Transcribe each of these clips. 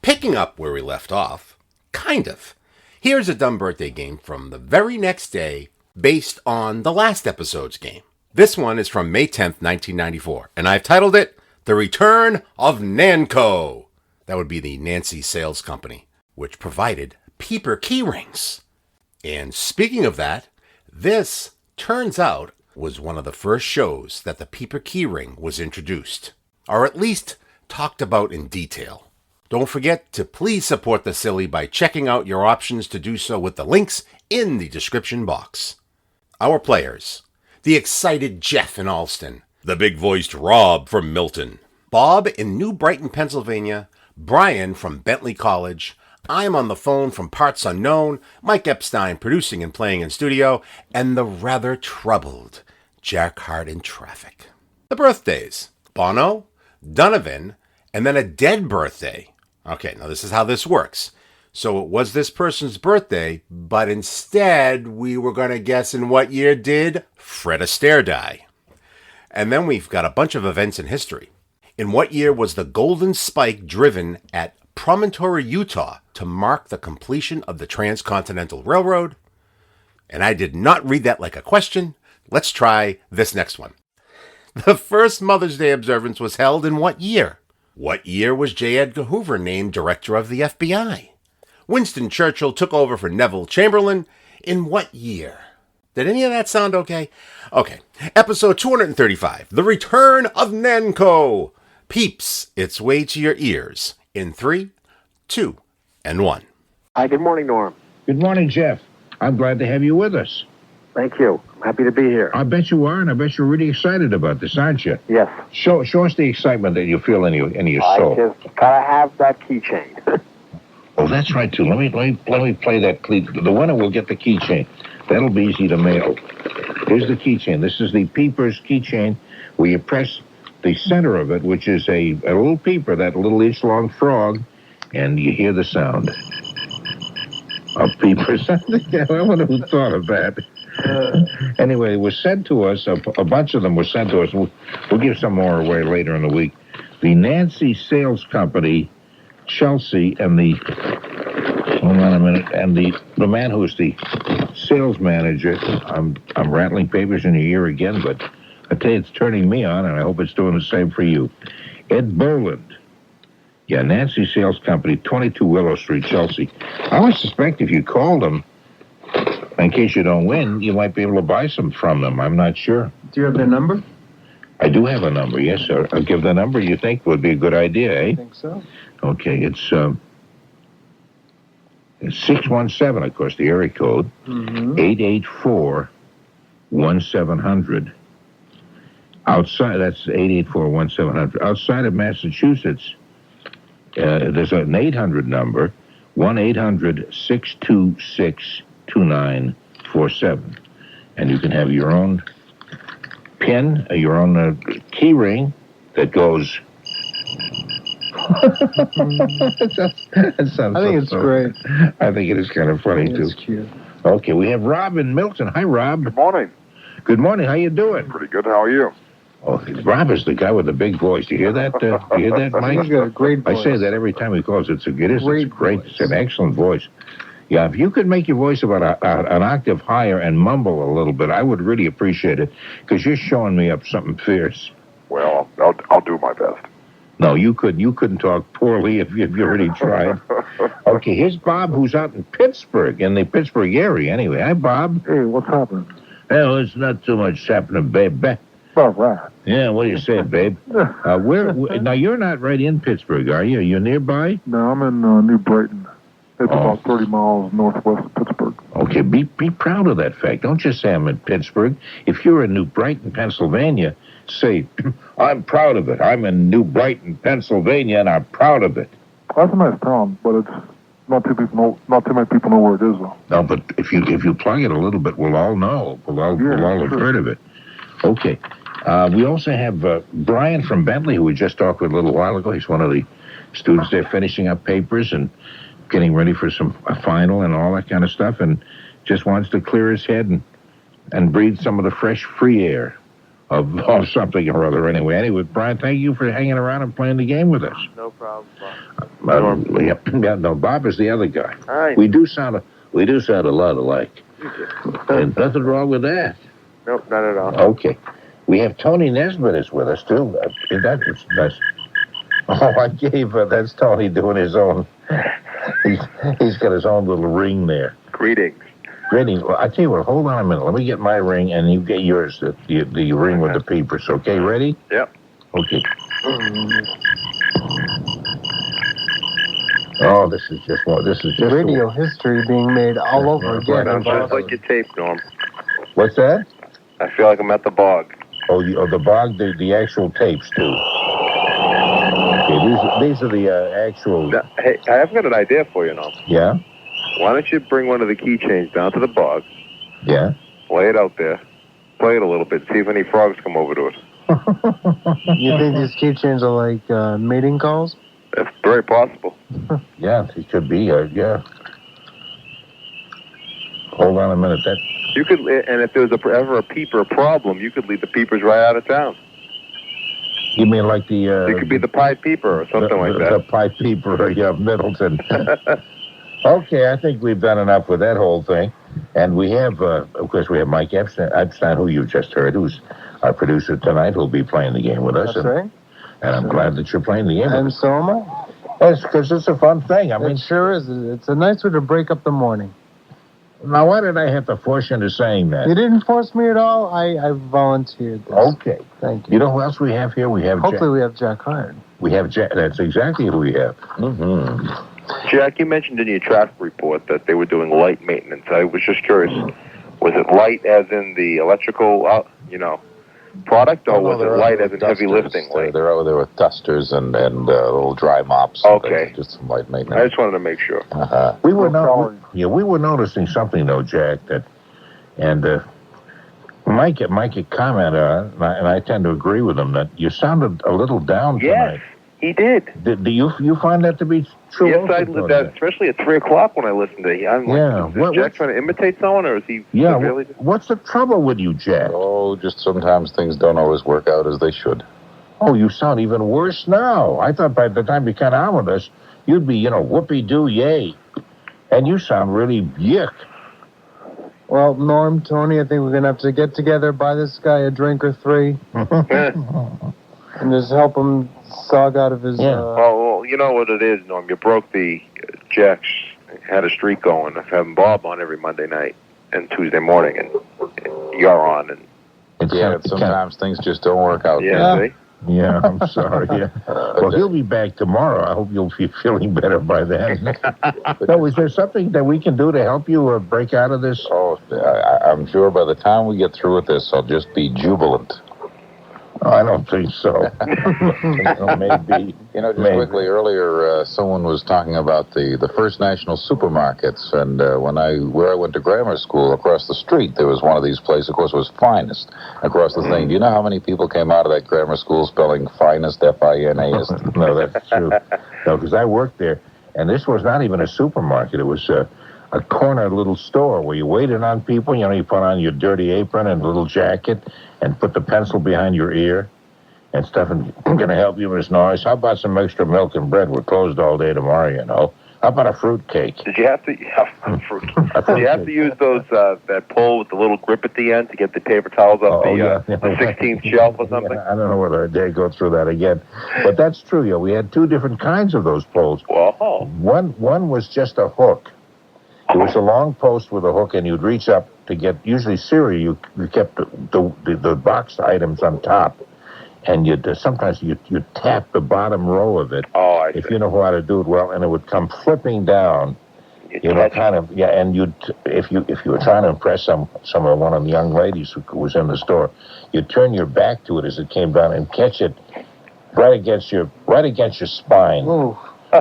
Picking up where we left off, kind of. Here's a dumb birthday game from the very next day based on the last episode's game. This one is from May 10th, 1994, and I've titled it The Return of NANCO. That would be the Nancy Sales Company, which provided peeper keyrings. And speaking of that, this, turns out, was one of the first shows that the peeper keyring was introduced, or at least talked about in detail. Don't forget to please support the Silly by checking out your options to do so with the links in the description box. Our players: the excited Jeff in Allston, the big-voiced Rob from Milton, Bob in New Brighton, Pennsylvania, Brian from Bentley College, I'm on the phone from parts unknown, Mike Epstein producing and playing in studio, and the rather troubled Jack Harte in traffic. The birthdays: Bono, Donovan, and then a dead birthday. Okay, now this is how this works. So it was this person's birthday, but instead we were going to guess in what year did Fred Astaire die. And then we've got a bunch of events in history. In what year was the Golden Spike driven at Promontory, Utah to mark the completion of the Transcontinental Railroad? And I did not read that like a question. Let's try this next one. The first Mother's Day observance was held in what year? What year was J. Edgar Hoover named director of the FBI? Winston Churchill took over for Neville Chamberlain in what year? Did any of that sound okay? Okay, episode 235, The Return of NANCO, peeps its way to your ears in 3, 2, and 1. Hi, good morning, Norm. Good morning, Jeff. I'm glad to have you with us. Thank you. I'm happy to be here. I bet you are, and I bet you're really excited about this, aren't you? Yes. Show us the excitement that you feel in your soul. I just gotta have that keychain. Oh, that's right, too. Let me play that. The winner will get the keychain. That'll be easy to mail. Here's the keychain. This is the peeper's keychain, where you press the center of it, which is a little peeper, that little inch-long frog, and you hear the sound of peepers. I wonder who thought of that. Anyway, it was sent to us, a bunch of them were sent to us. We'll give some more away later in the week. The Nancy Sales Company, Chelsea, and hold on a minute, and the man who's the sales manager, I'm rattling papers in your ear again, but I tell you, it's turning me on, and I hope it's doing the same for you. Ed Boland. Yeah, Nancy Sales Company, 22 Willow Street, Chelsea. I would suspect if you called them, in case you don't win, you might be able to buy some from them. I'm not sure. Do you have their number? I do have a number, yes, sir. I'll give the number you think would be a good idea, eh? I think so. Okay, it's 617, of course, the area code. 884-1700. Outside, that's 884-1700. Outside of Massachusetts, there's an 800 number, 1-800-626-2947. And you can have your own pin, your own key ring that goes... That sounds I think it's great. I think it is kind of funny, too. It's cute. Okay, we have Rob in Milton. Hi, Rob. Good morning. Good morning. How you doing? Pretty good. How are you? Oh, Rob is the guy with the big voice. You hear that? You hear that, Mike? He's got a great voice. I say that every time he calls. It's great. Voice. It's an excellent voice. Yeah, if you could make your voice about an octave higher and mumble a little bit, I would really appreciate it, because you're showing me up something fierce. Well, I'll do my best. No, you couldn't talk poorly if you really tried. Okay, here's Bob, who's out in Pittsburgh, in the Pittsburgh area anyway. Hi, Bob. Hey, what's happening? Well, it's not too much happening, babe. All right. Yeah, what do you say, babe? Now, you're not right in Pittsburgh, are you? Are you nearby? No, I'm in New Brighton. It's about 30 miles northwest of Pittsburgh. Okay, be proud of that fact. Don't just say I'm in Pittsburgh. If you're in New Brighton, Pennsylvania, say, I'm proud of it. I'm in New Brighton, Pennsylvania, and I'm proud of it. That's a nice town, but it's not too many people know where it is, though. No, but if you plug it a little bit, we'll all know. We'll all have heard of it. Okay. We also have Brian from Bentley, who we just talked with a little while ago. He's one of the students there finishing up papers and getting ready for a final and all that kind of stuff, and just wants to clear his head and breathe some of the fresh, free air of something or other. Anyway, Brian, thank you for hanging around and playing the game with us. No problem, Bob. No, Bob is the other guy. Hi. We do sound a lot alike. And nothing wrong with that. Nope, not at all. Okay. We have Tony Nesbitt is with us, too. That's I gave, that's Tony doing his own, he's got his own little ring there. Greetings. Greetings. Well, I tell you what, hold on a minute. Let me get my ring, and you get yours, the ring with the peepers. Okay, ready? Yep. Okay. Oh, this is just radio history being made all over again. Sounds just like your tape, Norm. What's that? I feel like I'm at the bog. Oh, the bog, the actual tapes, too. Okay, these are the actual... Now, hey, I've got an idea for you, Norm. Yeah? Why don't you bring one of the keychains down to the bog, Yeah? lay it out there, play it a little bit, see if any frogs come over to it. You think these keychains are like mating calls? That's very possible. Yeah, it could be, yeah. Hold on a minute. You could, and if there was ever a peeper problem, you could lead the peepers right out of town. You mean like the... It could be the Pied Peeper or something like that. The Pied Peeper, yeah, Middleton. Okay, I think we've done enough with that whole thing. And we have, of course, we have Mike Epstein, who you just heard, who's our producer tonight, who'll be playing the game with us. That's right. And I'm glad that you're playing the game. And so am I. That's because it's a fun thing. I mean, It sure is. It's a nice way to break up the morning. now why did I have to force you into saying that? You didn't force me at all. I volunteered this. Okay. Thank you. You know who else we have here? We have Hopefully we have Jack Harte. We have Jack. That's exactly who we have. Mm-hmm. Jack, you mentioned in your traffic report that they were doing light maintenance. I was just curious. Was it light as in the electrical, product, or was it light as in heavy lifting light? They're over there with dusters and little dry mops. Okay. Just some light I maintenance. just wanted to make sure. We were noticing something though, Jack. Mike had commented on it, and I tend to agree with him that you sounded a little down tonight. Yes, he did. Do you find that to be true? Yes, also, I Tony? that, especially at 3 o'clock when I listened to it. I'm like, Yeah. is Jack trying to imitate someone, or is he Yeah. really? What's the trouble with you, Jack? Oh, just sometimes things don't always work out as they should. Oh, you sound even worse now. I thought by the time you got on with us, you'd be, whoopee-doo, yay. And you sound really yick. Well, Norm, Tony, I think we're going to have to get together, buy this guy a drink or three, and just help him sog out of his... Well, you know what it is, Norm. You broke Jack's had a streak going of having Bob on every Monday night and Tuesday morning, and you're on. And Sometimes things just don't work out. see? Yeah, I'm sorry. Yeah. Well, he'll be back tomorrow. I hope you'll be feeling better by then. No, is there something that we can do to help you break out of this? Oh, I'm sure by the time we get through with this, I'll just be jubilant. Oh, I don't think so. Maybe. Quickly earlier, someone was talking about the First National supermarkets, and where I went to grammar school across the street, there was one of these places. Of course, it was Finest across the thing. Do you know how many people came out of that grammar school spelling Finest, F-I-N-A-S-T? No, that's true. No, because I worked there, and this was not even a supermarket. It was a corner little store where you waited on people. You put on your dirty apron and a little jacket and put the pencil behind your ear and stuff. And I'm going to help you, Miss Norris. How about some extra milk and bread? We're closed all day tomorrow, How about a fruit cake? Did you have to? Did you have to use those that pull with the little grip at the end to get the paper towels off the 16th shelf or something? Yeah, I don't know whether I dare go through that again, but that's true. We had two different kinds of those poles. Whoa. One was just a hook. It was a long post with a hook, and you'd reach up to get, usually cereal, you kept the boxed items on top, and sometimes you'd tap the bottom row of it, if you know how to do it well, and it would come flipping down, and if you were trying to impress one of the young ladies who was in the store, you'd turn your back to it as it came down and catch it right against your spine. Ooh.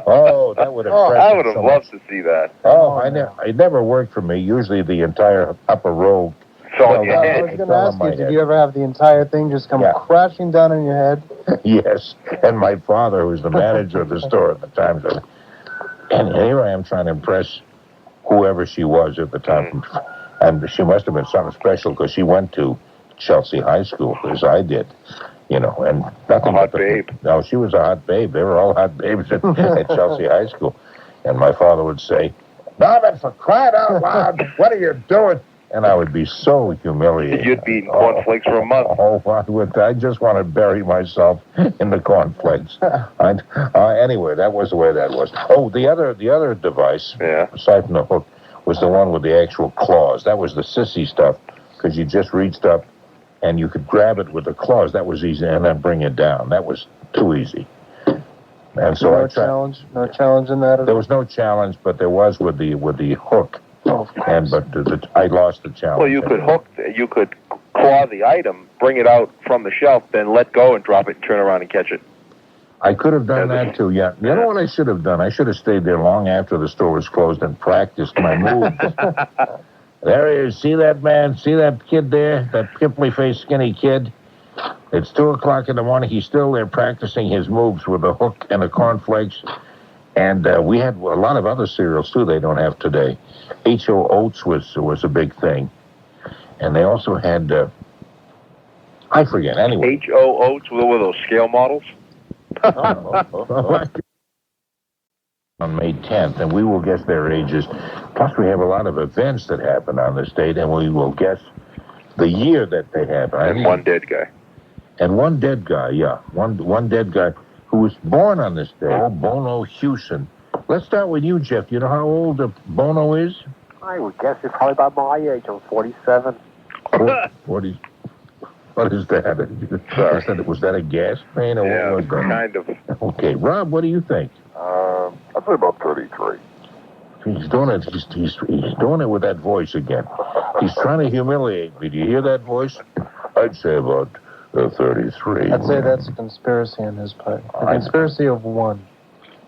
Oh, that would have. I would have loved to see that. Oh, it never worked for me. Usually the entire upper row. So on your I head. was going to ask you, did you ever have the entire thing just come crashing down on your head? Yes, and my father, who was the manager of the store at the time, said, and here I am trying to impress whoever she was at the time. And she must have been something special because she went to Chelsea High School, as I did. You know, and nothing hot but babe. No, she was a hot babe. They were all hot babes at Chelsea High School. And my father would say, Donovan, for crying out loud, what are you doing? And I would be so humiliated. You'd be eating cornflakes for a month. I just want to bury myself in the cornflakes. Anyway, that was the way that was. Oh, the other device, aside from the hook, was the one with the actual claws. That was the sissy stuff, because you just reached up and you could grab it with the claws. That was easy, and then bring it down. That was too easy. And so no challenge in that at all? There was no challenge, but there was with the hook. Oh, of course. But I lost the challenge. Well, you could claw the item, bring it out from the shelf, then let go and drop it and turn around and catch it. I could have done that too, yeah. You know what I should have done? I should have stayed there long after the store was closed and practiced my moves. There he is. See that man? See that kid there? That pimply-faced, skinny kid? It's 2 o'clock in the morning. He's still there practicing his moves with a hook and the cornflakes. And we had a lot of other cereals, too, they don't have today. H.O. Oats was a big thing. And they also had, I forget, anyway. H.O. Oats were those scale models? On May 10th, and we will guess their ages. Plus, we have a lot of events that happen on this date, and we will guess the year that they happen. And one dead guy. And one dead guy, yeah. One dead guy who was born on this day. Oh, Bono Hewson. Let's start with you, Jeff. You know how old Bono is? I would guess it's probably about my age. I'm 47. 40. What is that? Was that a gas pain or what was that? Kind of. Okay, Rob, what do you think? I'd say about 33. He's doing it. He's doing it with that voice again. He's trying to humiliate me. Do you hear that voice? I'd say about 33. I'd say that's a conspiracy on his part. A conspiracy of one.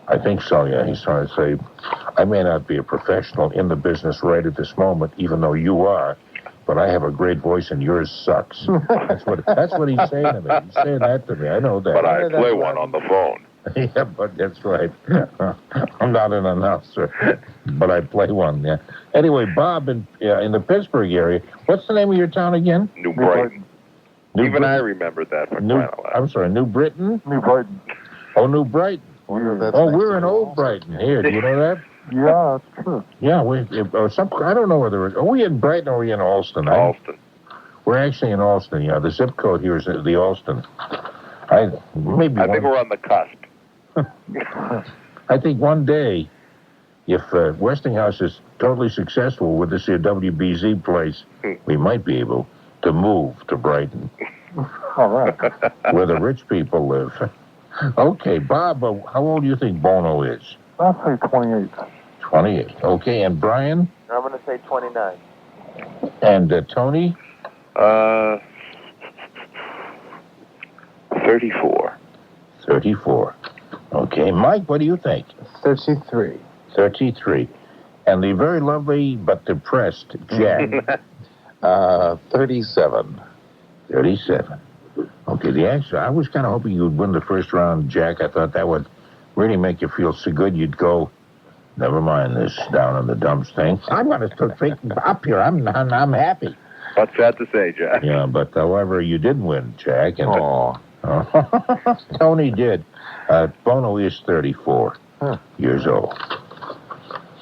I think so, yeah. He's trying to say, I may not be a professional in the business right at this moment, even though you are, but I have a great voice and yours sucks. That's what he's saying to me. He's saying that to me. I know that. But I play one on the phone. Yeah, but that's right. I'm not an announcer, but I play one, yeah. Anyway, Bob, in the Pittsburgh area, what's the name of your town again? New Brighton. Even I remembered that for crying out loud. I'm sorry, New Britain? New Brighton. Oh, New Brighton. We're in Old Brighton here. Do you know that? Yeah, that's true. Yeah, I don't know whether are we in Brighton or are we in Allston? Allston. We're actually in Allston, yeah. The zip code here is the Allston. I think we're on the cusp. I think one day, if Westinghouse is totally successful with this here WBZ place, we might be able to move to Brighton. All right. Where the rich people live. Okay, Bob, how old do you think Bono is? I'll say 28. 28. Okay, and Brian? I'm going to say 29. And Tony? 34. 34. Okay, Mike, what do you think? 33. 33. And the very lovely but depressed Jack? 37. 37. Okay, the answer, I was kind of hoping you would win the first round, Jack. I thought that would really make you feel so good you'd go, never mind this down in the dumps thing. I'm going to think up here. I'm happy. What's that to say, Jack? Yeah, but however, you did win, Jack. And Tony did. Bono is 34 years old.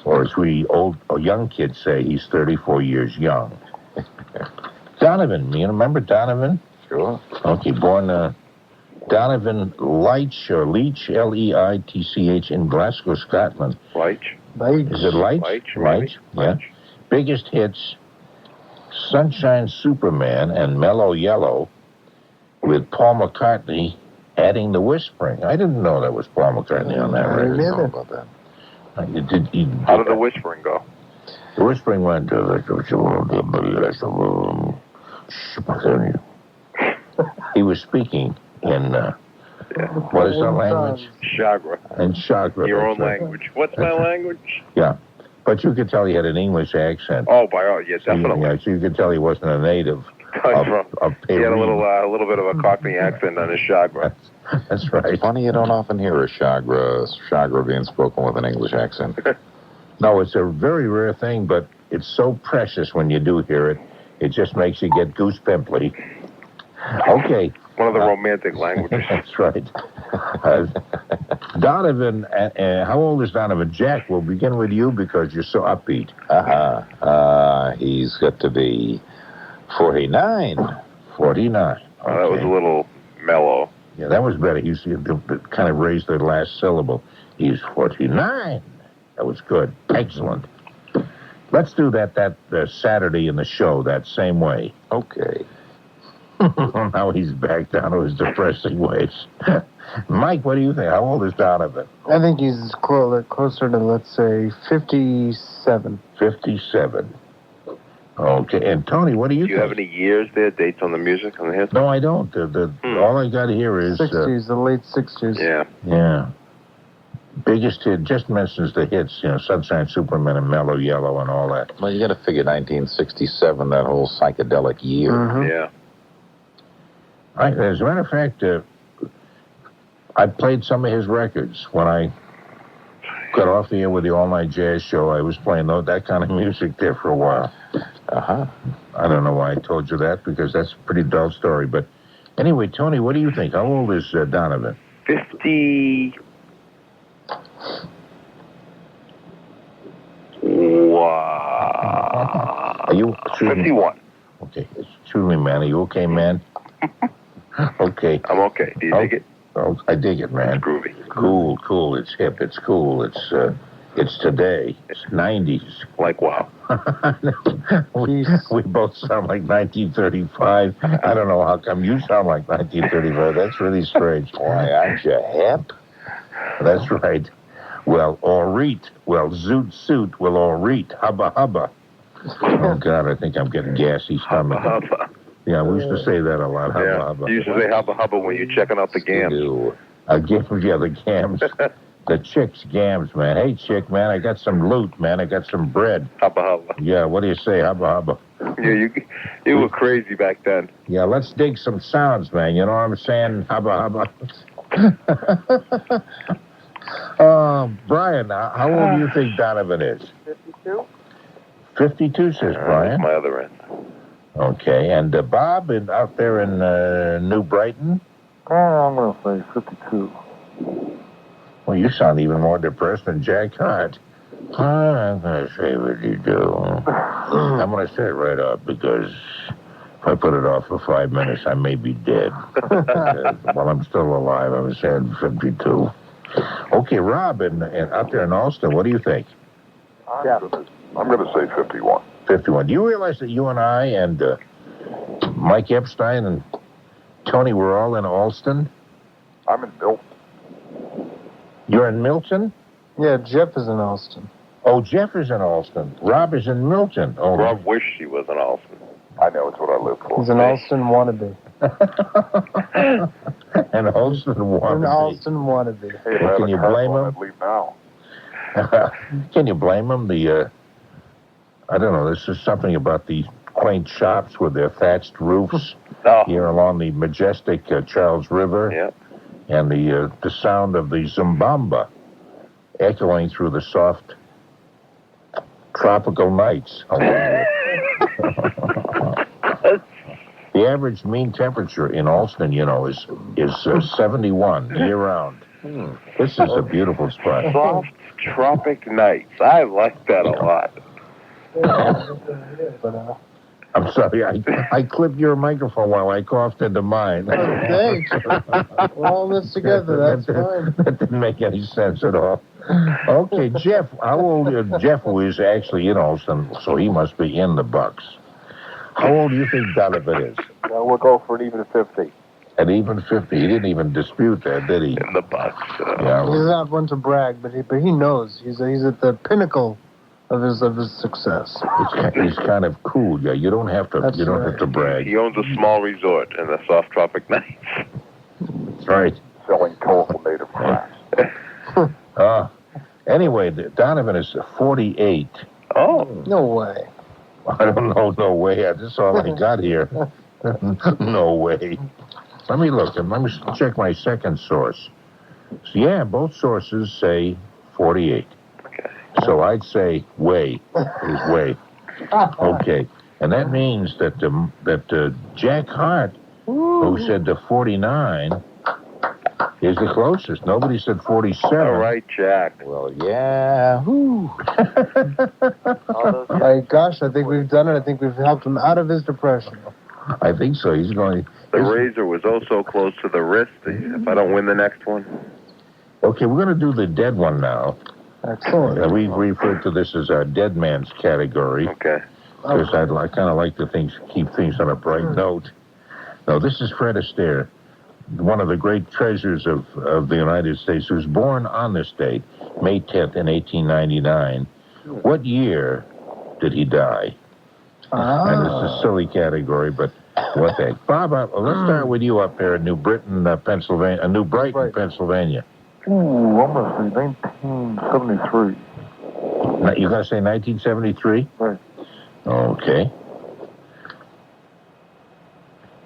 Or as we young kids say, he's 34 years young. Donovan, you remember Donovan? Sure. Okay, born Donovan Leitch, or Leitch, Leitch, in Glasgow, Scotland. Leitch? Is it Leitch? Leitch, yeah. Biggest hits, Sunshine Superman and Mellow Yellow, with Paul McCartney adding the whispering. I didn't know that was Paul McCartney on that record. I didn't know about that. How did the whispering go? The whispering went he was speaking in what is that language? Chagra. In Chagra. Your own language. What's my language? Yeah. But you could tell he had an English accent. Oh, yeah, definitely. Yeah, so you could tell he wasn't a native. He had a little bit of a Cockney accent on his Chagra. That's right. Funny you don't often hear a Chagra being spoken with an English accent. No, it's a very rare thing, but it's so precious when you do hear it. It just makes you get goose pimply. Okay. One of the romantic languages. That's right. Donovan, how old is Donovan? Jack, we'll begin with you because you're so upbeat. He's got to be 49. 49. Okay. That was a little mellow. Yeah, that was better. You see, it kind of raised the last syllable. He's 49. That was good. Excellent. Let's do that Saturday in the show that same way. Okay. Now he's back down to his depressing ways. Mike, what do you think? How old is Donovan? I think he's closer to, let's say, 57. 57. Okay. And Tony, what do you think? Do you have any years there, dates on the music, on the hits? No, I don't. All I got here is... 60s, the late 60s. Yeah. Yeah. Biggest hit, just mentions the hits, Sunshine Superman and Mellow Yellow and all that. Well, you got to figure 1967, that whole psychedelic year. Mm-hmm. Yeah. As a matter of fact, I played some of his records. When I got off the air with the all-night jazz show, I was playing that kind of music there for a while. Uh-huh. I don't know why I told you that, because that's a pretty dull story. But anyway, Tony, what do you think? How old is Donovan? 50... Wow. Are you... 51. Okay. Excuse me, man. Are you okay, man? Okay. I'm okay. Do you dig it? Oh, I dig it, man. It's groovy. Cool. It's hip. It's cool. It's today. It's 90s. Like, wow. we both sound like 1935. I don't know how come you sound like 1935. That's really strange. Why, aren't you hip? That's right. Well, all reet. Well, zoot suit. Well, all reet. Hubba hubba. Oh, God, I think I'm getting gassy stomach. Hubba hubba. Yeah, we used to say that a lot. Hubba hubba. You used to say hubba hubba when you're checking out the gams. The gams. The chick's gams, man. Hey, chick, man, I got some loot, man. I got some bread. Hubba hubba. Yeah, what do you say? Hubba hubba. Yeah, you were crazy back then. Yeah, let's dig some sounds, man. You know what I'm saying? Hubba hubba. Brian, how old do you think Donovan is? 52. 52, says Brian. My other end. Okay, and Bob, out there in New Brighton? I'm going to say 52. Well, you sound even more depressed than Jack Harte. I'm going to say what you do. I'm going to say it right up, because if I put it off for 5 minutes, I may be dead. While I'm still alive, I'm saying 52. Okay, Rob, out there in Allston, what do you think? I'm going to say 51. 51. Do you realize that you and I and Mike Epstein and Tony were all in Allston? I'm in Milton. You're in Milton? Yeah, Jeff is in Allston. Oh, Jeff is in Allston. Rob is in Milton. Oh, Rob wished he was an Allston. I know, it's what I live for. He's an Allston wannabe. An Allston wannabe. An Allston wannabe. Hey, Well, can you blame him? I'd leave now. Can you blame him? I don't know, this is something about the quaint shops with their thatched roofs here along the majestic Charles River. Yeah. And the sound of the Zimbamba echoing through the soft tropical nights. The average mean temperature in Allston, is 71 year-round. This is a beautiful spot. Soft tropic nights. I like that a lot. I'm sorry, I clipped your microphone while I coughed into mine. Thanks. We're all in this together. That's fine. That didn't make any sense at all. Okay, Jeff, how old is Jeff, who is actually in Allston, so he must be in the Bucks. How old do you think Donovan is? We'll go for an even 50. At even 50. He didn't even dispute that, did he? In the Bucks. Yeah, He's not one to brag, but he knows. He's at the pinnacle of his success. He's kind of cool. Yeah, you don't have to. That's you don't right. have to brag. He owns a small resort in the soft tropic nights. That's right. Selling colorful native crafts. Anyway, Donovan is 48. Oh. No way. I don't know. No way. That's all I got here. No way. Let me look. Let me check my second source. So, yeah, both sources say 48. Okay. So I'd say way is way. Okay. And that means that Jack Harte who said the 49 is the closest. Nobody said 47. All right, Jack. Well, yeah. Whew. My gosh, I think we've done it. I think we've helped him out of his depression. I think so. He's going. The razor was also close to the wrist. If I don't win the next one. Okay, we're going to do the dead one now. Excellent. We refer to this as our dead man's category. Okay. Because I kind of like to keep things on a bright note. No, this is Fred Astaire, one of the great treasures of the United States, who was born on this date, May 10th in 1899. What year did he die? And it's a silly category, but what the heck. Bob, let's start with you up there in New Brighton, Pennsylvania. New Brighton, Pennsylvania. Ooh, I'm going to say 1973. You're going to say 1973? Right. Okay.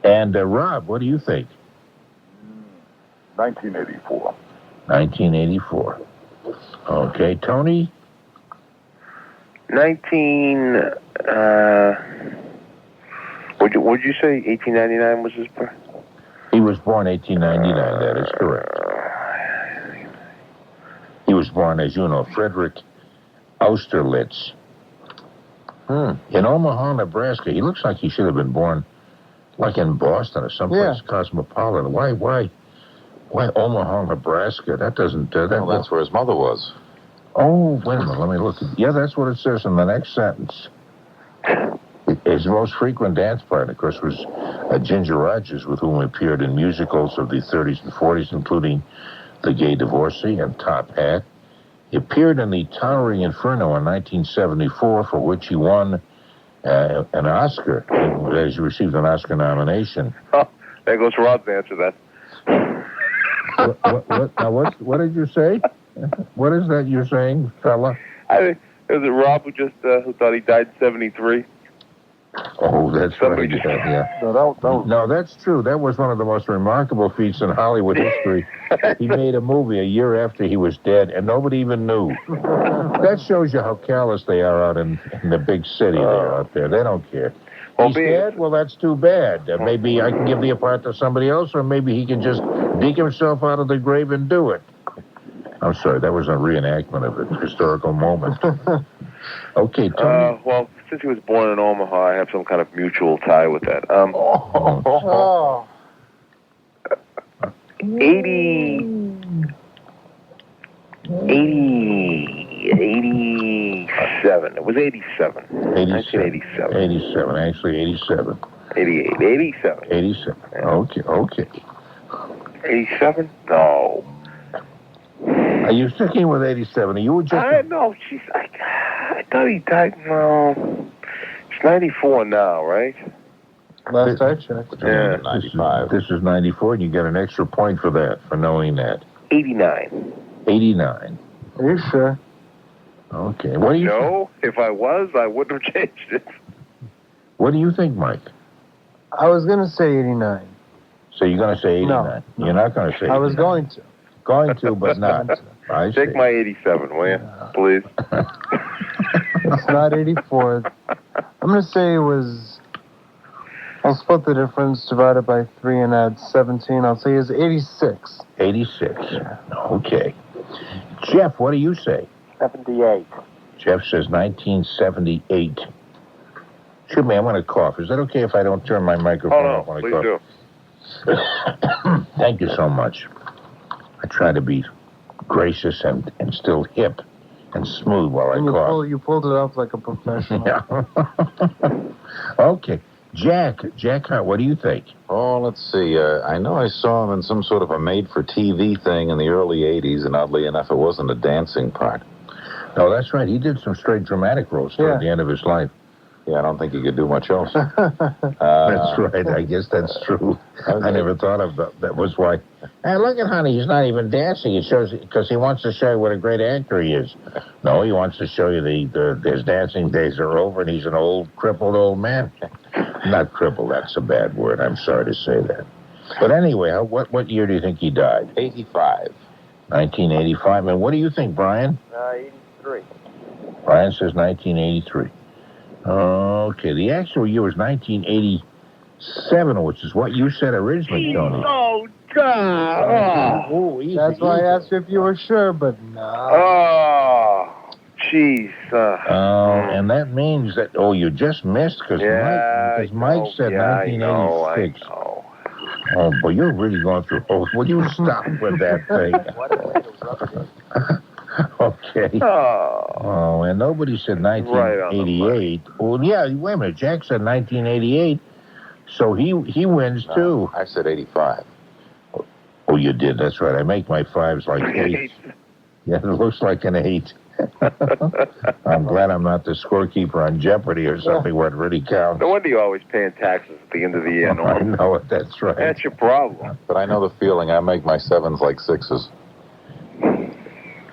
And Rob, what do you think? 1984. 1984. Okay, Tony? would you say 1899 was his birth? He was born 1899, that is correct. He was born, as you know, Frederick Austerlitz. In Omaha, Nebraska. He looks like he should have been born like in Boston or someplace cosmopolitan. Why Omaha, Nebraska? That doesn't... Well, that's where his mother was. Oh, wait a minute. Let me look. Yeah, that's what it says in the next sentence. His most frequent dance partner, of course, was Ginger Rogers, with whom he appeared in musicals of the 30s and 40s, including The Gay Divorcee and Top Hat. He appeared in The Towering Inferno in 1974, for which he won an Oscar. He received an Oscar nomination. Oh, there goes Rob's answer then. What did you say? What is that you're saying, fella? I think it was Rob who just who thought he died in 73. Oh, that's Somebody right. just- Yeah. No, that's true. That was one of the most remarkable feats in Hollywood history. He made a movie a year after he was dead, and nobody even knew. That shows you how callous they are out in the big city there out there. They don't care. Well, He's dead? Well, that's too bad. Maybe I can give the part to somebody else, or maybe he can just dig himself out of the grave and do it. I'm sorry, that was a reenactment of a historical moment. Okay, Tony. Well, since he was born in Omaha, I have some kind of mutual tie with that. 87. It was 87. 1987. 87, actually 87. 88. 87. 87. Okay. 87? No. Are you sticking with 87? Are you just... No, jeez. I thought he died. No. It's 94 now, right? Last I checked. Yeah. 95. This is 94, and you get an extra point for that, for knowing that. 89. 89. Are you sure? Okay. What do you No, if I was, I wouldn't have changed it. What do you think, Mike? I was going to say 89. So you're going to say 89? No. You're not going to say 89. I was going to. Going to, but not. I see. Take my 87, will you? Please. It's not 84. I'm going to say it was... I'll split the difference, divide it by 3, and add 17. I'll say it's 86. 86. Okay. Jeff, what do you say? 78. Jeff says 1978. Shoot me, I'm going to cough. Is that okay if I don't turn my microphone off when I please cough? do. Thank you so much. I try to be gracious and still hip and smooth while I cough. You pulled it off like a professional. Yeah. Okay. Jack Harte, what do you think? Oh, let's see. I know I saw him in some sort of a made-for-TV thing in the early 80s, and oddly enough, it wasn't a dancing part. No, that's right. He did some straight dramatic roles toward the end of his life. Yeah, I don't think he could do much else. That's right. I guess that's true. I never thought of that. That was why. Hey, look at Honey. He's not even dancing. He shows because he wants to show you what a great actor he is. No, he wants to show you his dancing days are over, and he's an old, crippled old man. Not crippled. That's a bad word. I'm sorry to say that. But anyway, what year do you think he died? 85. 1985. And what do you think, Brian? 83. Brian says 1983. Okay, the actual year was 1980. 7, which is what you said originally, Tony. Oh, God. Oh, easy, That's why easy. I asked you if you were sure, but no. Oh, jeez. And that means that, you just missed because Mike said 1986. I know. Oh, boy, you're really going through. Oh, will you stop with that thing? Okay. Oh, and nobody said 1988. Well, yeah, wait a minute. Jack said 1988, so he wins too. I said 85. Oh, you did. That's right. I make my 5s like 8s. Yeah, it looks like an 8. I'm glad I'm not the scorekeeper on Jeopardy or something where it really counts. No wonder you're always paying taxes at the end of the year, I know it. That's right. That's your problem. But I know the feeling. I make my 7s like 6s.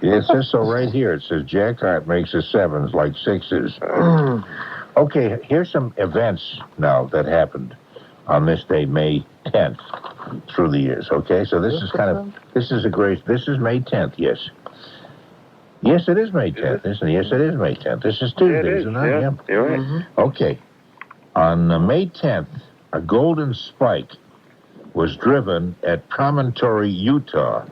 It says so right here. It says Jack Harte makes his 7s like 6s. Okay, here's some events now that happened on this day, May 10th, through the years. Okay, so this is this is May 10th, yes. Yes, it is May 10th, isn't it? Yes, it is May 10th. This is Tuesday, isn't it? Yeah. You're right. Mm-hmm. Okay. On May 10th, a golden spike was driven at Promontory, Utah,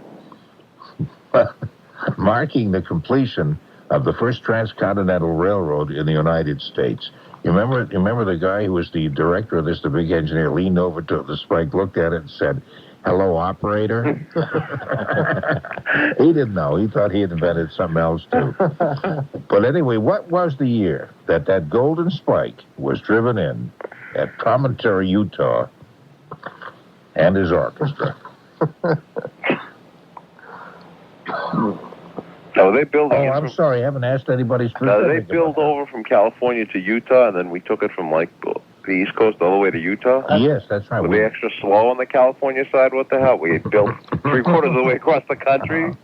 marking the completion of the first Transcontinental Railroad in the United States. You remember the guy who was the director of this, the big engineer, leaned over to the spike, looked at it, and said, "Hello, operator." He didn't know. He thought he had invented something else, too. But anyway, what was the year that golden spike was driven in at Promontory, Utah, and his orchestra? No, they built. Oh, I'm sorry. I haven't asked anybody specific. No, they built over from California to Utah, and then we took it from, like, the East Coast all the way to Utah? Yes, that's right. Were they extra slow on the California side? What the hell? We built 3/4 of the way across the country?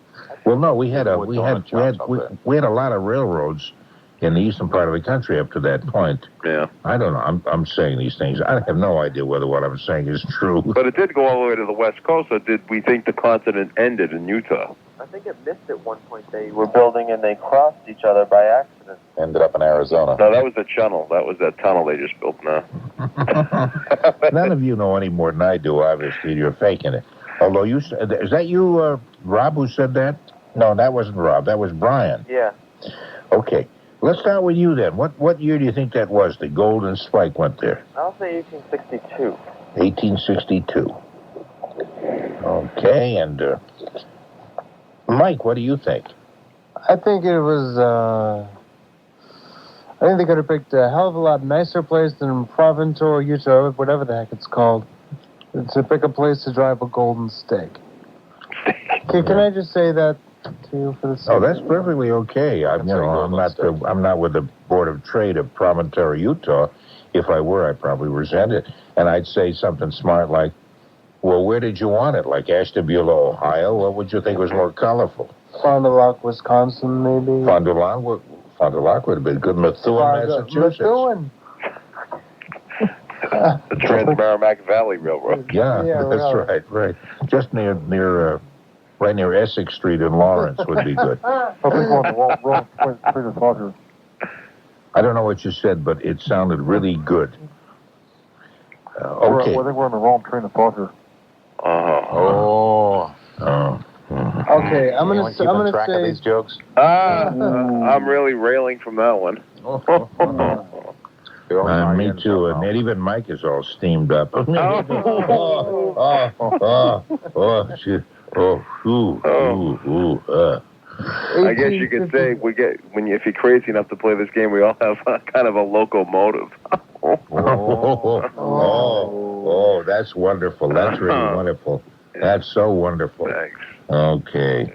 Well, no, we had a lot of railroads in the eastern part of the country up to that point. Yeah. I don't know. I'm saying these things. I have no idea whether what I'm saying is true. But it did go all the way to the West Coast, or did we think the continent ended in Utah? I think it missed at one point. They were building and they crossed each other by accident. Ended up in Arizona. No, that was the tunnel. That was that tunnel they just built now. None of you know any more than I do, obviously. You're faking it. Although is that you, Rob, who said that? No, that wasn't Rob. That was Brian. Yeah. Okay. Let's start with you then. What year do you think that was? The golden spike went there. I'll say 1862. 1862. Okay, and Mike, what do you think? I think it was, I think they could have picked a hell of a lot nicer place than Promontory, Utah, whatever the heck it's called, to pick a place to drive a golden steak. Can I just say that to you for the sake? Oh, that's perfectly okay. I'm not with the Board of Trade of Promontory, Utah. If I were, I'd probably resent it. And I'd say something smart like, well, where did you want it? Like Ashtabula, Ohio? What would you think was more colorful? Fond du Lac, Wisconsin, maybe? Fond du Lac would have been good. Methuen, Massachusetts. Methuen. The Trans-Merrimack Valley Railroad. Yeah, that's right. Just right near Essex Street in Lawrence would be good. I think we're on the wrong train of thought here. I don't know what you said, but it sounded really good. Okay. I think we're on the wrong train of thought here. Okay, I'm gonna track say of these jokes. I'm really railing from that one. Me too, and even Mike is all steamed up. I guess you could say if you're crazy enough to play this game, we all have kind of a locomotive. Oh, that's wonderful. That's really wonderful. That's so wonderful. Thanks. Okay.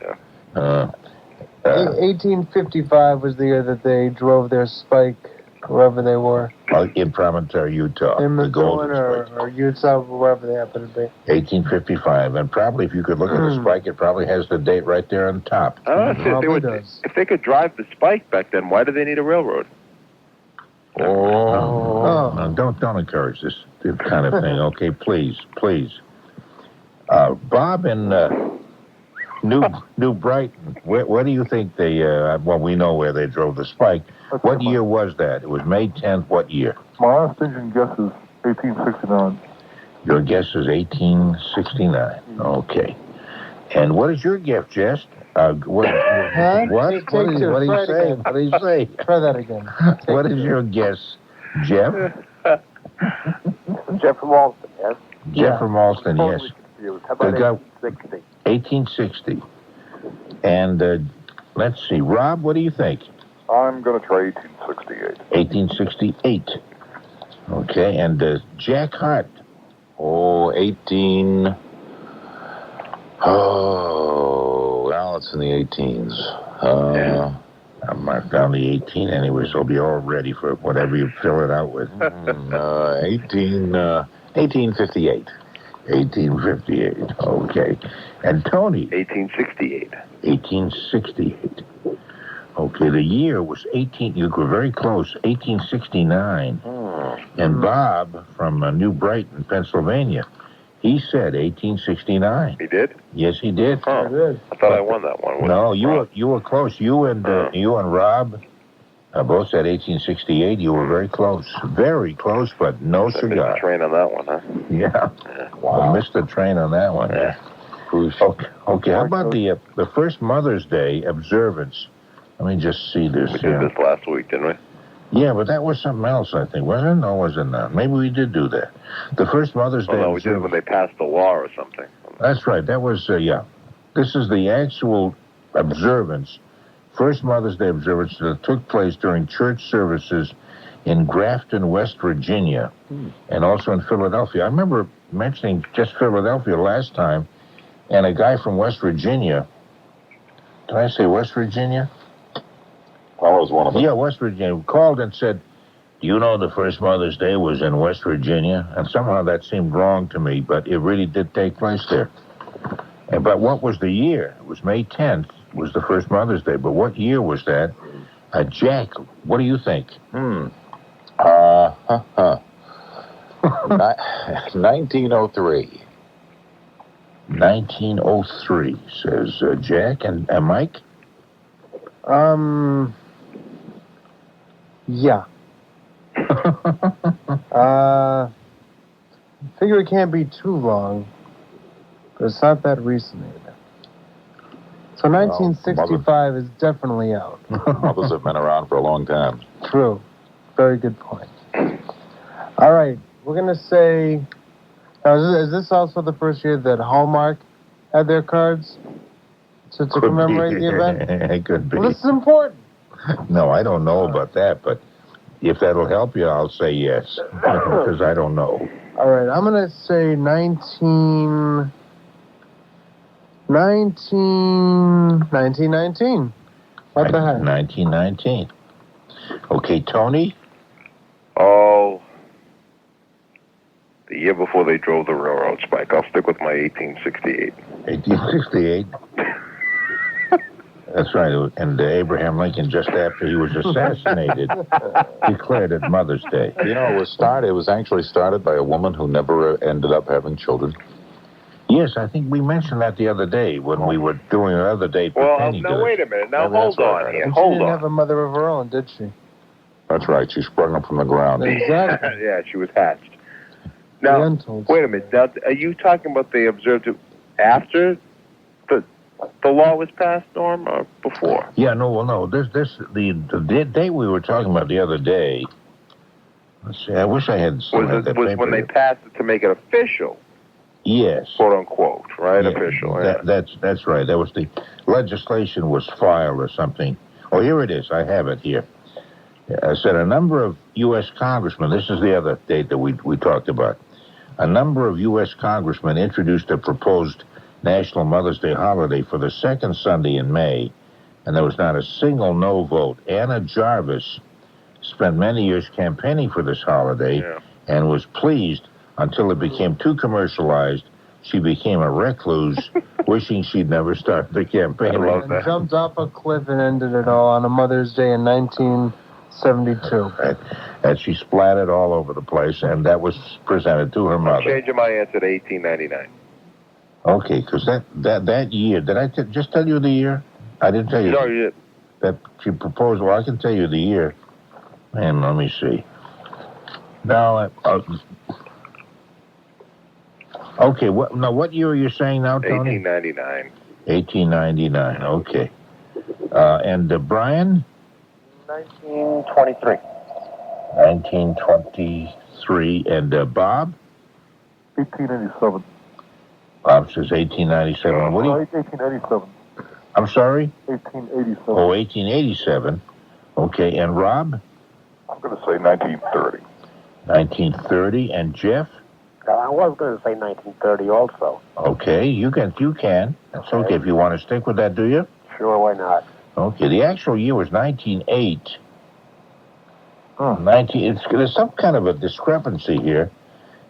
1855 was the year that they drove their spike, wherever they were. In Promontory, Utah. In the golden Milton or Utah, wherever they happen to be. 1855. And probably, if you could look at the spike, it probably has the date right there on top. If they could drive the spike back then, why do they need a railroad? Don't encourage this kind of thing. Okay, please. Bob in New Brighton, where do you think they, we know where they drove the spike. What year was that? It was May 10th, what year? My honest thinking guess is 1869. Your guess is 1869. Okay. And what is your gift, Jess? What? Huh? What? Take What do two, you try it say? again. What do you say? Try that again. What is your guess, Jeff? Jeff from Allston, yes? Jeff from Allston, yes. Totally confused. How about The guy- 1860? 1860. And let's see, Rob, what do you think? I'm going to try 1868. 1868. Okay, and Jack Harte. Oh, 18... Oh, well, it's in the 18s. I marked down the 18 anyway, so I'll be all ready for whatever you fill it out with. 1858. 1858. Okay. And Tony. 1868. 1868. Okay, the year was you were very close, 1869. And Bob from New Brighton, Pennsylvania, he said 1869. He did? Yes, he did. Oh, I thought I won that one. No, you were close. You and Rob both said 1868. You were very close, but no I cigar. missed the train on that one, huh? Yeah. Wow. I missed the train on that one. Yeah. Okay. How about the first Mother's Day observance? Let me just see this. We did this last week, didn't we? Yeah, but that was something else, I think, wasn't it? No, was it not? Maybe we did do that. The first Mother's Day. No, we did it when they passed the law or something. That's right. That was yeah. This is the actual observance, first Mother's Day observance that took place during church services in Grafton, West Virginia, and also in Philadelphia. I remember mentioning just Philadelphia last time, and a guy from West Virginia. Did I say West Virginia? Well, it was one of them. Yeah, West Virginia. Called and said, do you know the first Mother's Day was in West Virginia? And somehow that seemed wrong to me, but it really did take place there. But what was the year? It was May 10th was the first Mother's Day. But what year was that? Jack, what do you think? 1903. 1903, says Jack. And Mike? Yeah. Figure it can't be too long, but it's not that recent either. So 1965 is definitely out. Mothers have been around for a long time. True. Very good point. All right, we're going to say... Now, is this also the first year that Hallmark had their cards to commemorate the event? It could be. Well, this is important. No, I don't know about that, but if that'll help you, I'll say yes, because I don't know. All right, I'm going to say 1919. What the heck? 1919. Okay, Tony? Oh, the year before they drove the railroad spike. I'll stick with my 1868. 1868. That's right. And Abraham Lincoln, just after he was assassinated, declared it Mother's Day. You know, it was actually started by a woman who never ended up having children. Yes, I think we mentioned that the other day when we were doing another date. Well, now wait a minute. Now hold on here. She Hold didn't on. have a mother of her own, did she? That's right. She sprung up from the ground. Exactly. Yeah, she was hatched. Now, wait a minute. Now, are you talking about they observed it after the law was passed, Norm, or before? Yeah, no. The date we were talking about the other day. Let's see. I wish I had seen was when they passed it to make it official. Yes. Quote unquote, right? Yeah, Official. Yeah. That's right. That was the legislation was filed or something. Oh, here it is. I have it here. I said a number of U.S. congressmen. This is the other date that we talked about. A number of U.S. congressmen introduced a proposed National Mother's Day holiday for the second Sunday in May, and there was not a single no vote. Anna Jarvis spent many years campaigning for this holiday and was pleased until it became too commercialized. She became a recluse, wishing she'd never started the campaign. And jumped off a cliff and ended it all on a Mother's Day in 1972. And she splattered all over the place, and that was presented to her mother. I'm changing my answer to 1899. Okay, because that year, did I just tell you the year? I didn't tell you. No, you didn't. That she proposed, well, I can tell you the year. And let me see. Now, Okay, what year are you saying now, Tony? 1899. 1899, okay. And Brian? 1923. 1923. And Bob? 1887. Bob says 1897. What do you... 1887. I'm sorry? 1887. Oh, 1887. Okay, and Rob? I'm going to say 1930. 1930. And Jeff? I was going to say 1930 also. Okay, you can. That's okay if you want to stick with that, do you? Sure, why not? Okay, the actual year was 1908. There's some kind of a discrepancy here.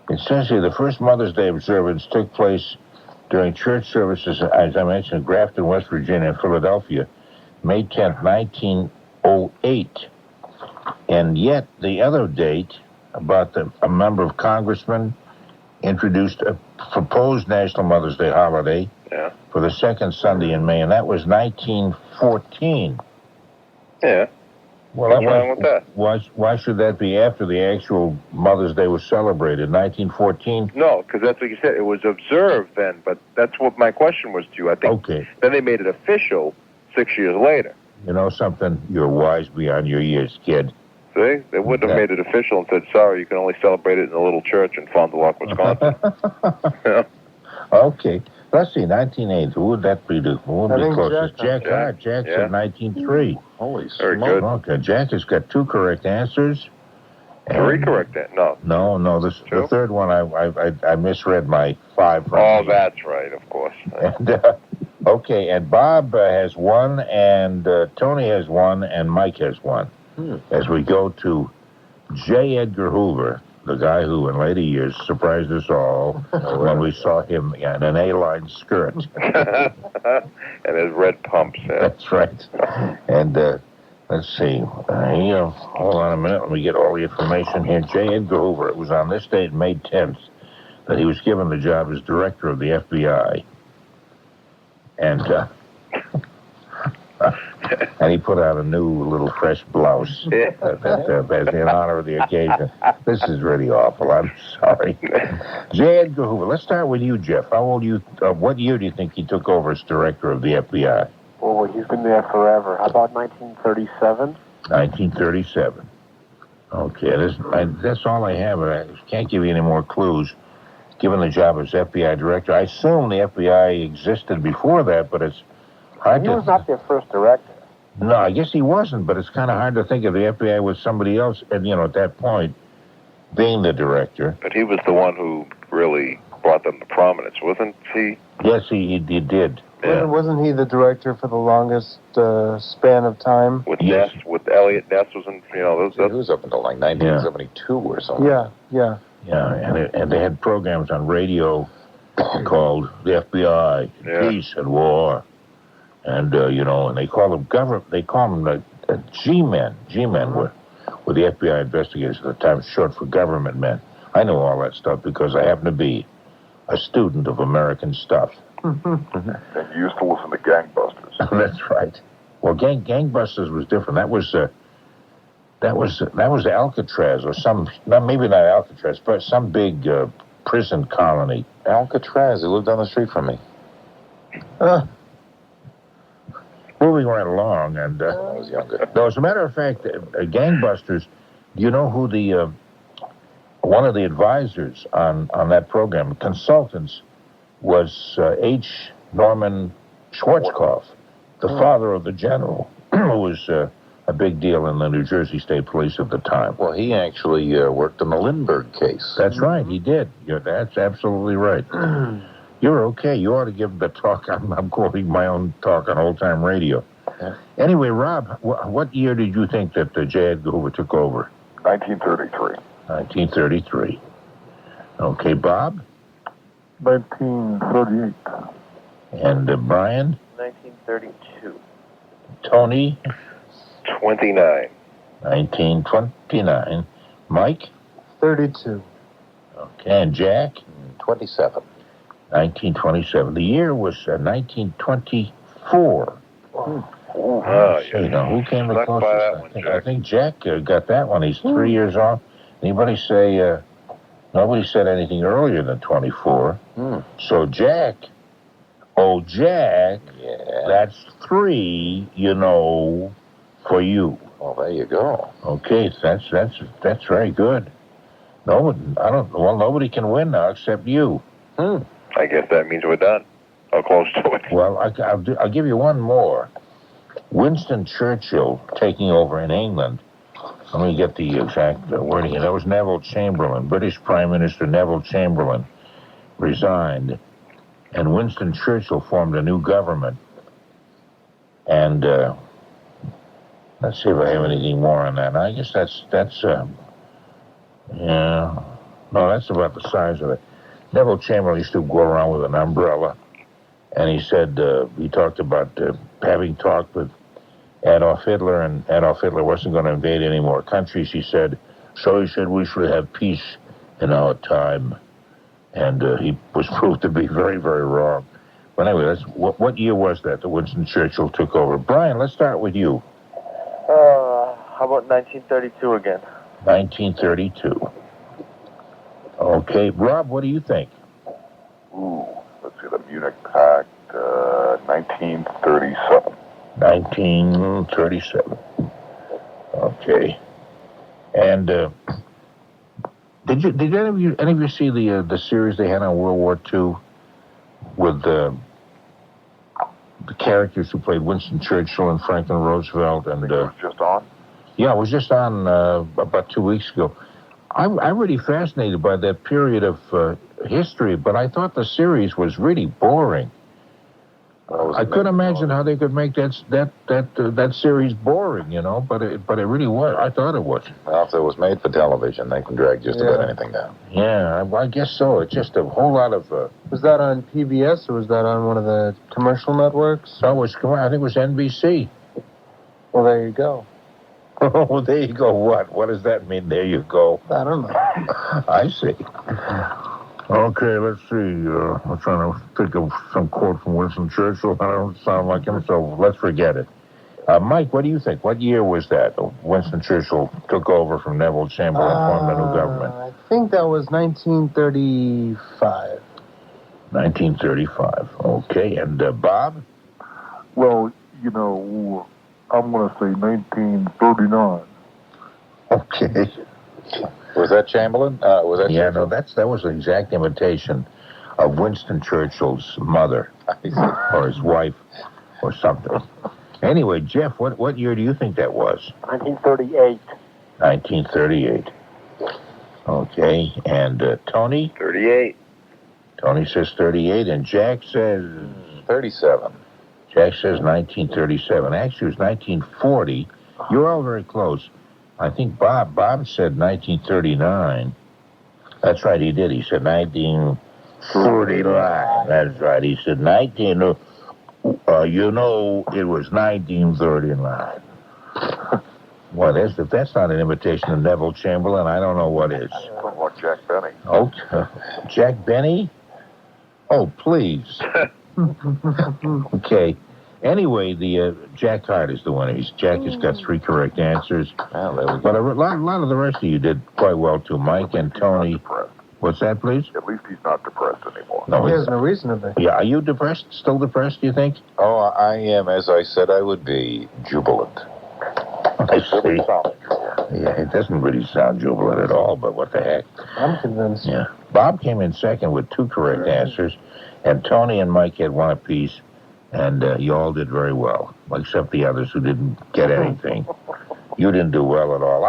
It says here the first Mother's Day observance took place during church services, as I mentioned, Grafton, West Virginia, and Philadelphia, May 10th, 1908. And yet, the other date about a member of Congressman introduced a proposed National Mother's Day holiday for the second Sunday in May, and that was 1914. Yeah. Well, what's wrong with that? Why should that be after the actual Mother's Day was celebrated? 1914? No, because that's what you said. It was observed then, but that's what my question was to you. I think Okay. Then they made it official 6 years later. You know something? You're wise beyond your years, kid. See? They wouldn't have made it official and said, sorry, you can only celebrate it in a little church in Fond du Lac, Wisconsin. Yeah. Okay. Let's see, 1980. Who would that be? Who would be closest? Jack Harte. Jack said 1903. Holy Very smoke. good. Okay, Jack has got 2 correct answers. Three correct. No. No. The third one, I misread my 5. Oh, that's right, of course. And, okay, and Bob has 1, and Tony has 1, and Mike has 1. As we go to J. Edgar Hoover, the guy who in later years surprised us all when we saw him in an A-line skirt. And his red pumps. Yeah. That's right. And let's see. Hold on a minute. Let me get all the information here. J. Edgar Hoover. It was on this date, May 10th, that he was given the job as director of the FBI. And and he put out a new little fresh blouse as in honor of the occasion. This is really awful. I'm sorry. J. Edgar Hoover. Let's start with you, Jeff. How old are you? What year do you think he took over as director of the FBI? Oh, he's been there forever. How about 1937? 1937. Okay, that's all I have. I can't give you any more clues. Given the job as FBI director, I assume the FBI existed before that, but it's hard He to... was not their first director. No, I guess he wasn't, but it's kind of hard to think of the FBI with somebody else, and at that point, being the director. But he was the one who really brought them to prominence, wasn't he? Yes, he did. Yeah. Wasn't he the director for the longest span of time? With Ness, with Elliot Ness was in, It was up until like 1972 or something. Yeah. Yeah, and they had programs on radio called the FBI, Peace and War. And, and they call them G-men. G-men were the FBI investigators at the time, short for government men. I know all that stuff because I happen to be a student of American stuff. And you used to listen to Gangbusters. That's right. Well, Gangbusters was different. That was Alcatraz or maybe not Alcatraz, but some big prison colony. Alcatraz, he lived down the street from me. Moving right along, and I was younger. no, as a matter of fact, Gangbusters. Do you know who one of the advisors on that program, consultants, was H. Norman Schwarzkopf, the father of the general, who was a big deal in the New Jersey State Police at the time. Well, he actually worked on the Lindbergh case. That's right, he did. That's absolutely right. You're okay. You ought to give the talk. I'm quoting my own talk on old-time radio. Yeah. Anyway, Rob, what year did you think that J. Edgar Hoover took over? 1933. 1933. Okay, Bob? 1938. And Brian? 1932. Tony? 29. 1929. Mike? 32. Okay, and Jack? 27. 1927. The year was 1924. Now, who came the closest? I think Jack got that one. He's 3 years off. Anybody say Nobody said anything earlier than 24. So Jack, that's 3, for you. Well, there you go. Okay, that's very good. Nobody can win now except you. I guess that means we're done. Or close to it. Well, I'll give you one more. Winston Churchill taking over in England. Let me get the exact wording. That was Neville Chamberlain. British Prime Minister Neville Chamberlain resigned, and Winston Churchill formed a new government. And let's see if I have anything more on that. I guess that's that's about the size of it. Neville Chamberlain used to go around with an umbrella, and he said he talked about having talked with Adolf Hitler, and Adolf Hitler wasn't going to invade any more countries, he said. So he said we should have peace in our time. And he was proved to be very, very wrong. But anyway, what year was that Winston Churchill took over? Brian, let's start with you. How about 1932 again? 1932. Okay, Rob, what do you think? Ooh, let's see, the Munich Pact, 1937. 1937. Okay. And did any of you see the series they had on World War II with the characters who played Winston Churchill and Franklin Roosevelt? And it was just on? Yeah, it was just on about 2 weeks ago. I'm really fascinated by that period of history, but I thought the series was really boring. I couldn't imagine how they could make that series boring, but it really was. I thought it was. Well, if it was made for television, they can drag just about anything down. Yeah, I guess so. It's just a whole lot of... Was that on PBS or was that on one of the commercial networks? I think it was NBC. Well, there you go. Oh, there you go. What does that mean, there you go? I don't know. I see. Okay, let's see. I'm trying to think of some quote from Winston Churchill. I don't sound like him, so let's forget it. Mike, what do you think? What year was that? Winston Churchill took over from Neville Chamberlain and formed a new government. I think that was 1935. 1935. Okay, and Bob? Well, I'm going to say 1939. Okay. Was that Chamberlain? Yeah, no, that was an exact imitation of Winston Churchill's mother, or his wife, or something. Anyway, Jeff, what year do you think that was? 1938. 1938. Okay, and Tony? 38. Tony says 38, and Jack says... 37. Jack says 1937. Actually, it was 1940. You're all very close. I think Bob said 1939. That's right, he did. He said 1939. That's right. He said it was 1939. Well, if that's not an imitation of Neville Chamberlain, I don't know what is. Something like Jack Benny. Oh, Jack Benny? Oh, please. Okay. Anyway, the Jack Harte is the winner. Jack has got 3 correct answers. Well, there we go. But a lot of the rest of you did quite well, too. Mike and Tony. What's that, please? At least he's not depressed anymore. No, He has no reason to be. Yeah, are you depressed? Still depressed, do you think? Oh, I am, as I said I would be, jubilant. I see. Yeah, it doesn't really sound jubilant at all, but what the heck. I'm convinced. Yeah. Bob came in second with 2 correct answers, and Tony and Mike had 1 apiece, and you all did very well, except the others who didn't get anything. You didn't do well at all.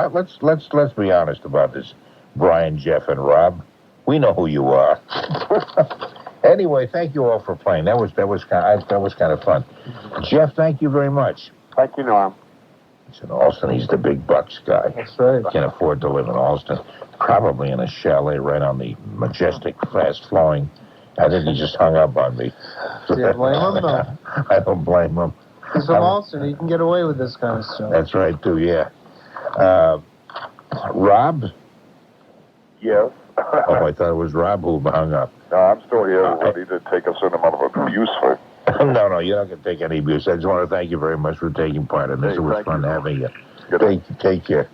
Let's be honest about this, Brian, Jeff, and Rob. We know who you are. Anyway, thank you all for playing. That was kind of fun. Jeff, thank you very much. Thank you, Norm. He's in Allston. He's the big bucks guy. That's right. Can't afford to live in Allston. Probably in a chalet right on the majestic, fast-flowing. I think he just hung up on me. Do you blame him, though? I don't blame him. He's from Allston. He can get away with this kind of stuff. That's right, too, yeah. Rob? Yes. Oh, I thought it was Rob who hung up. No, I'm still here, ready to take a certain amount of abuse for... No, you're not going to take any abuse. I just want to thank you very much for taking part in this. It was fun having you. Take care.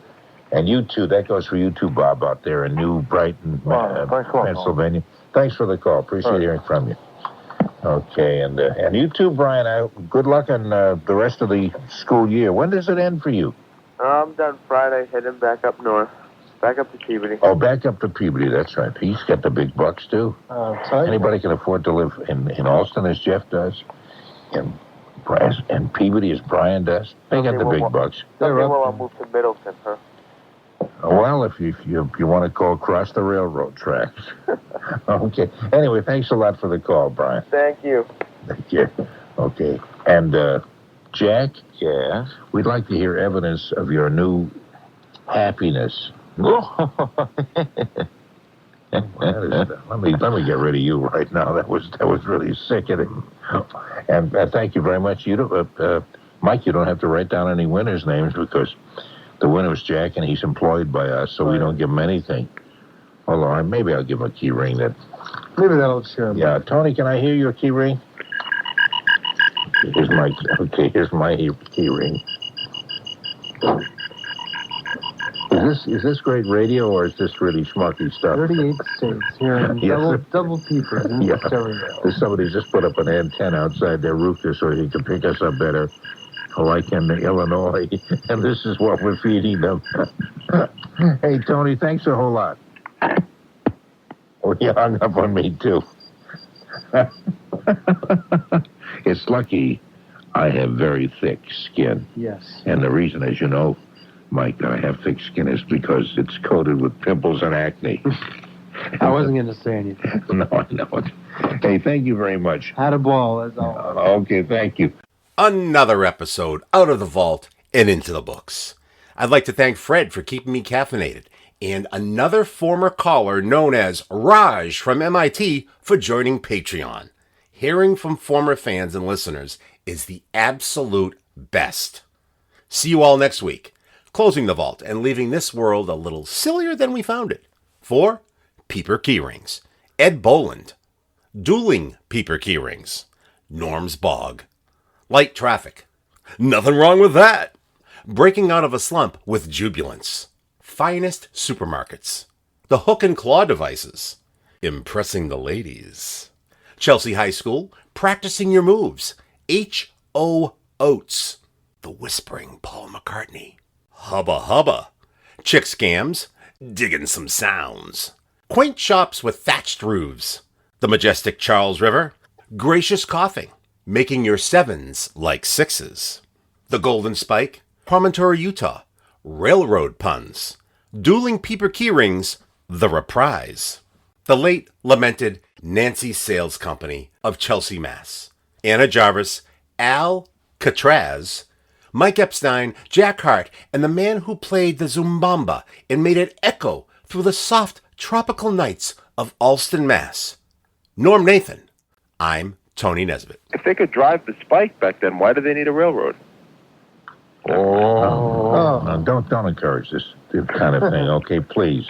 And you too. That goes for you too, Bob, out there in New Brighton, Thanks a lot, Pennsylvania. Thanks for the call. Appreciate hearing from you. Okay, and you too, Brian. Good luck on the rest of the school year. When does it end for you? I'm done Friday, heading back up north. Back up to Peabody. Oh, back up to Peabody. That's right. He's got the big bucks, too. Anybody can afford to live in Allston as Jeff does, and Peabody as Brian does. They got the big bucks. I'll move to Middleton, huh? Well, if you want to go across the railroad tracks. Okay. Anyway, thanks a lot for the call, Brian. Thank you. Thank you. Okay. And, Jack? Yeah? We'd like to hear evidence of your new happiness. Let me get rid of you right now. That was really sickening. And thank you very much. Mike, you don't have to write down any winners' names because the winner's Jack, and he's employed by us, so we don't give him anything. Hold on, maybe I'll give him a key ring. Maybe that'll cheer him. Yeah, Tony, can I hear your key ring? Here's my key ring. Is this great radio, or is this really schmucky stuff? 38 states here in double peepers in stereo. Somebody just put up an antenna outside their roof just so he can pick us up better, like in Illinois, and this is what we're feeding them. Hey, Tony, thanks a whole lot. Oh, you hung up on me, too. It's lucky I have very thick skin. Yes. And the reason, as you know, Mike, that I have thick skin is because it's coated with pimples and acne. I wasn't going to say anything. No, I know it. Hey, thank you very much. Had a ball, as always. Okay, thank you. Another episode out of the vault and into the books. I'd like to thank Fred for keeping me caffeinated, and another former caller known as Raj from MIT for joining Patreon. Hearing from former fans and listeners is the absolute best. See you all next week, closing the vault and leaving this world a little sillier than we found it. For Peeper Keyrings, Ed Boland, Dueling Peeper Keyrings, Norm's Bog, Light Traffic, nothing wrong with that, Breaking Out of a Slump with Jubilance, Finest Supermarkets, The Hook and Claw Devices, Impressing the Ladies, Chelsea High School, Practicing Your Moves, H.O. Oates, The Whispering Paul McCartney, Hubba Hubba, Chick Scams, Digging Some Sounds, Quaint Shops with Thatched Roofs, The Majestic Charles River, Gracious Coughing, Making Your Sevens Like Sixes, The Golden Spike, Promontory, Utah, Railroad Puns, Dueling Peeper Keyrings, The Reprise, The Late Lamented Nancy Sales Company of Chelsea, Mass, Anna Jarvis, Al Catraz, Mike Epstein, Jack Harte, and the man who played the Zumbamba and made it echo through the soft tropical nights of Allston, Mass. Norm Nathan. I'm Tony Nesbitt. If they could drive the Spike back then, why do they need a railroad? Don't encourage this kind of thing, okay? Please.